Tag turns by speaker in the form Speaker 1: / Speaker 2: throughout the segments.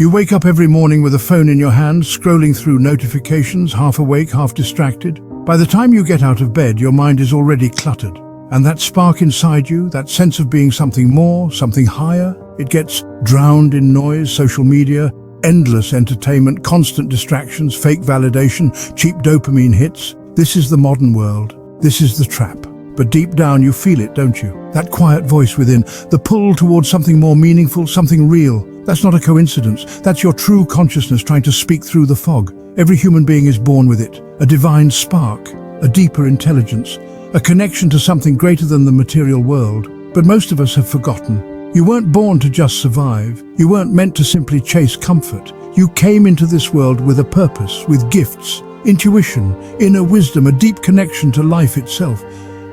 Speaker 1: You wake up every morning with a phone in your hand, scrolling through notifications, half awake, half distracted. By the time you get out of bed, your mind is already cluttered. And that spark inside you, that sense of being something more, something higher, it gets drowned in noise, social media, endless entertainment, constant distractions, fake validation, cheap dopamine hits. This is the modern world. This is the trap. But deep down you feel it, don't you? That quiet voice within, the pull towards something more meaningful, something real. That's not a coincidence. That's your true consciousness trying to speak through the fog. Every human being is born with it. A divine spark, a deeper intelligence, a connection to something greater than the material world. But most of us have forgotten. You weren't born to just survive. You weren't meant to simply chase comfort. You came into this world with a purpose, with gifts, intuition, inner wisdom, a deep connection to life itself.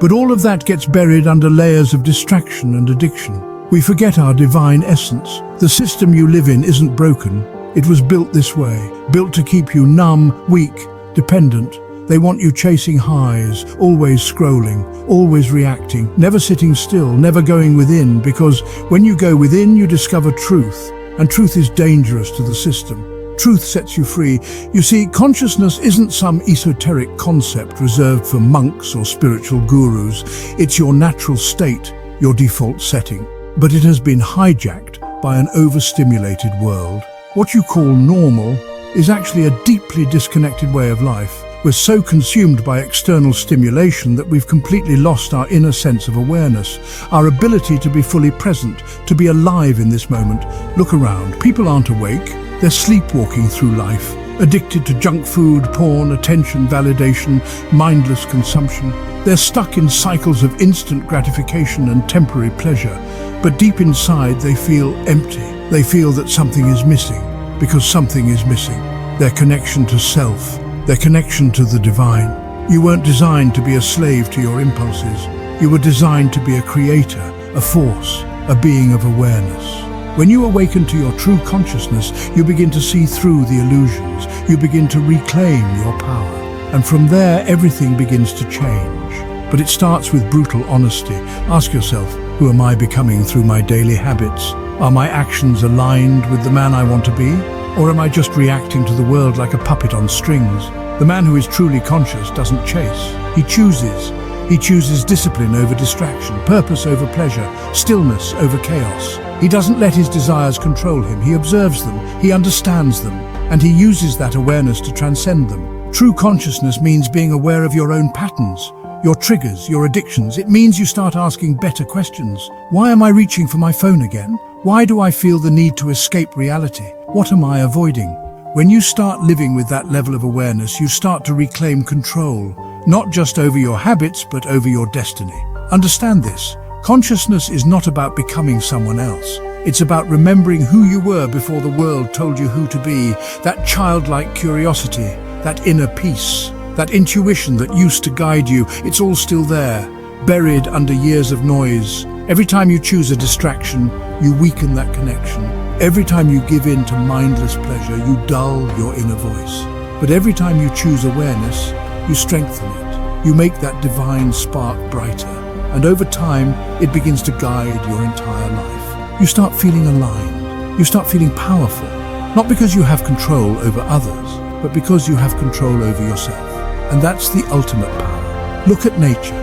Speaker 1: But all of that gets buried under layers of distraction and addiction. We forget our divine essence. The system you live in isn't broken. It was built this way, built to keep you numb, weak, dependent. They want you chasing highs, always scrolling, always reacting, never sitting still, never going within, because when you go within, you discover truth, and truth is dangerous to the system. Truth sets you free. You see, consciousness isn't some esoteric concept reserved for monks or spiritual gurus. It's your natural state, your default setting. But it has been hijacked by an overstimulated world. What you call normal is actually a deeply disconnected way of life. We're so consumed by external stimulation that we've completely lost our inner sense of awareness, our ability to be fully present, to be alive in this moment. Look around. People aren't awake. They're sleepwalking through life, addicted to junk food, porn, attention, validation, mindless consumption. They're stuck in cycles of instant gratification and temporary pleasure. But deep inside, they feel empty. They feel that something is missing, because something is missing. Their connection to self, their connection to the divine. You weren't designed to be a slave to your impulses. You were designed to be a creator, a force, a being of awareness. When you awaken to your true consciousness, you begin to see through the illusions. You begin to reclaim your power. And from there, everything begins to change. But it starts with brutal honesty. Ask yourself, who am I becoming through my daily habits? Are my actions aligned with the man I want to be? Or am I just reacting to the world like a puppet on strings? The man who is truly conscious doesn't chase. He chooses. He chooses discipline over distraction, purpose over pleasure, stillness over chaos. He doesn't let his desires control him. He observes them, he understands them, and he uses that awareness to transcend them. True consciousness means being aware of your own patterns, your triggers, your addictions. It means you start asking better questions. Why am I reaching for my phone again? Why do I feel the need to escape reality? What am I avoiding? When you start living with that level of awareness, you start to reclaim control, not just over your habits, but over your destiny. Understand this. Consciousness is not about becoming someone else. It's about remembering who you were before the world told you who to be. That childlike curiosity, that inner peace, that intuition that used to guide you, it's all still there, buried under years of noise. Every time you choose a distraction, you weaken that connection. Every time you give in to mindless pleasure, you dull your inner voice. But every time you choose awareness, you strengthen it. You make that divine spark brighter. And over time, it begins to guide your entire life. You start feeling aligned. You start feeling powerful. Not because you have control over others, but because you have control over yourself. And that's the ultimate power. Look at nature.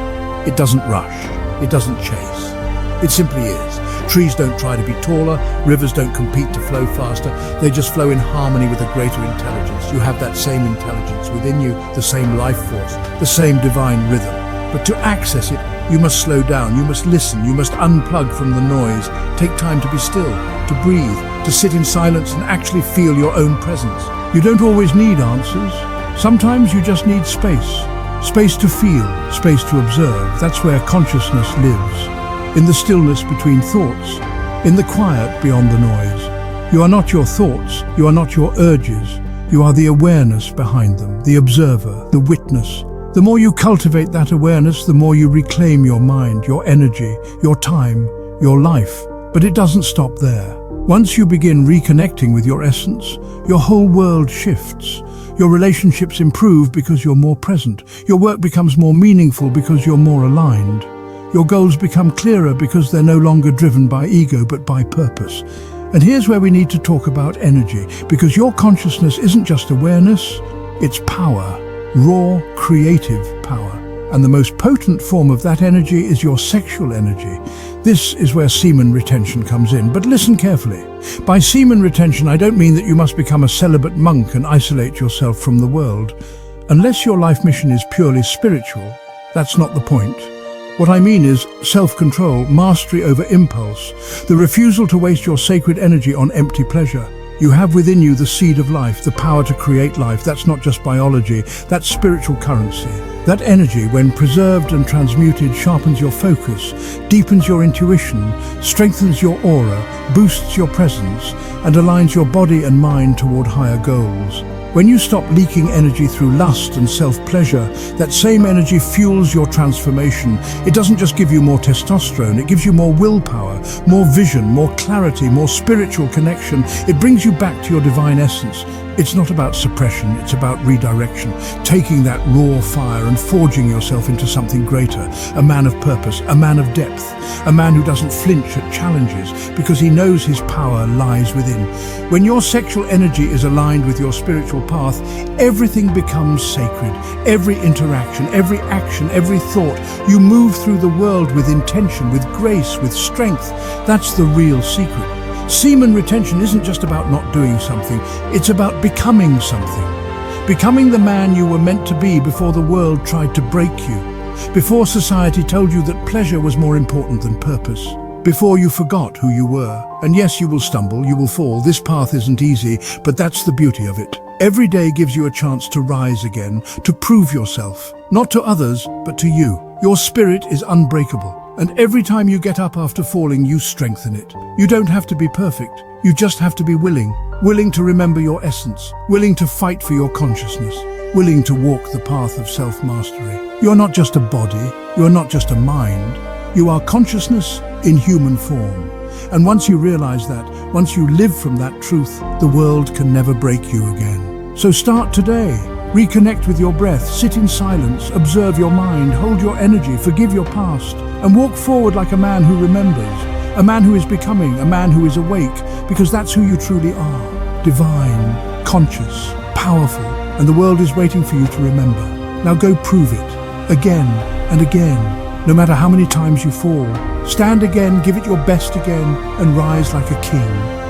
Speaker 1: It doesn't rush. It doesn't chase. It simply is. Trees don't try to be taller. Rivers don't compete to flow faster. They just flow in harmony with a greater intelligence. You have that same intelligence within you, the same life force, the same divine rhythm. But to access it, you must slow down, you must listen, you must unplug from the noise, take time to be still, to breathe, to sit in silence and actually feel your own presence. You don't always need answers. Sometimes you just need space. Space to feel, space to observe. That's where consciousness lives. In the stillness between thoughts, in the quiet beyond the noise. You are not your thoughts, you are not your urges. You are the awareness behind them, the observer, the witness. The more you cultivate that awareness, the more you reclaim your mind, your energy, your time, your life. But it doesn't stop there. Once you begin reconnecting with your essence, your whole world shifts. Your relationships improve because you're more present. Your work becomes more meaningful because you're more aligned. Your goals become clearer because they're no longer driven by ego but by purpose. And here's where we need to talk about energy, because your consciousness isn't just awareness, it's power, raw, creative power. And the most potent form of that energy is your sexual energy. This is where semen retention comes in. But listen carefully. By semen retention, I don't mean that you must become a celibate monk and isolate yourself from the world. Unless your life mission is purely spiritual, that's not the point. What I mean is self-control, mastery over impulse, the refusal to waste your sacred energy on empty pleasure. You have within you the seed of life, the power to create life. That's not just biology, that's spiritual currency. That energy, when preserved and transmuted, sharpens your focus, deepens your intuition, strengthens your aura, boosts your presence, and aligns your body and mind toward higher goals. When you stop leaking energy through lust and self-pleasure, that same energy fuels your transformation. It doesn't just give you more testosterone, it gives you more willpower, more vision, more clarity, more spiritual connection. It brings you back to your divine essence. It's not about suppression, it's about redirection, taking that raw fire and forging yourself into something greater, a man of purpose, a man of depth, a man who doesn't flinch at challenges because he knows his power lies within. When your sexual energy is aligned with your spiritual path, everything becomes sacred. Every interaction, every action, every thought, you move through the world with intention, with grace, with strength. That's the real secret. Semen retention isn't just about not doing something, it's about becoming something. Becoming the man you were meant to be before the world tried to break you. Before society told you that pleasure was more important than purpose. Before you forgot who you were. And yes, you will stumble, you will fall. This path isn't easy, but that's the beauty of it. Every day gives you a chance to rise again, to prove yourself. Not to others, but to you. Your spirit is unbreakable. And every time you get up after falling, you strengthen it. You don't have to be perfect. You just have to be willing. Willing to remember your essence. Willing to fight for your consciousness. Willing to walk the path of self-mastery. You're not just a body. You're not just a mind. You are consciousness in human form. And once you realize that, once you live from that truth, the world can never break you again. So start today. Reconnect with your breath, sit in silence, observe your mind, hold your energy, forgive your past, and walk forward like a man who remembers, a man who is becoming, a man who is awake, because that's who you truly are. Divine, conscious, powerful, and the world is waiting for you to remember. Now go prove it, again and again, no matter how many times you fall. Stand again, give it your best again, and rise like a king.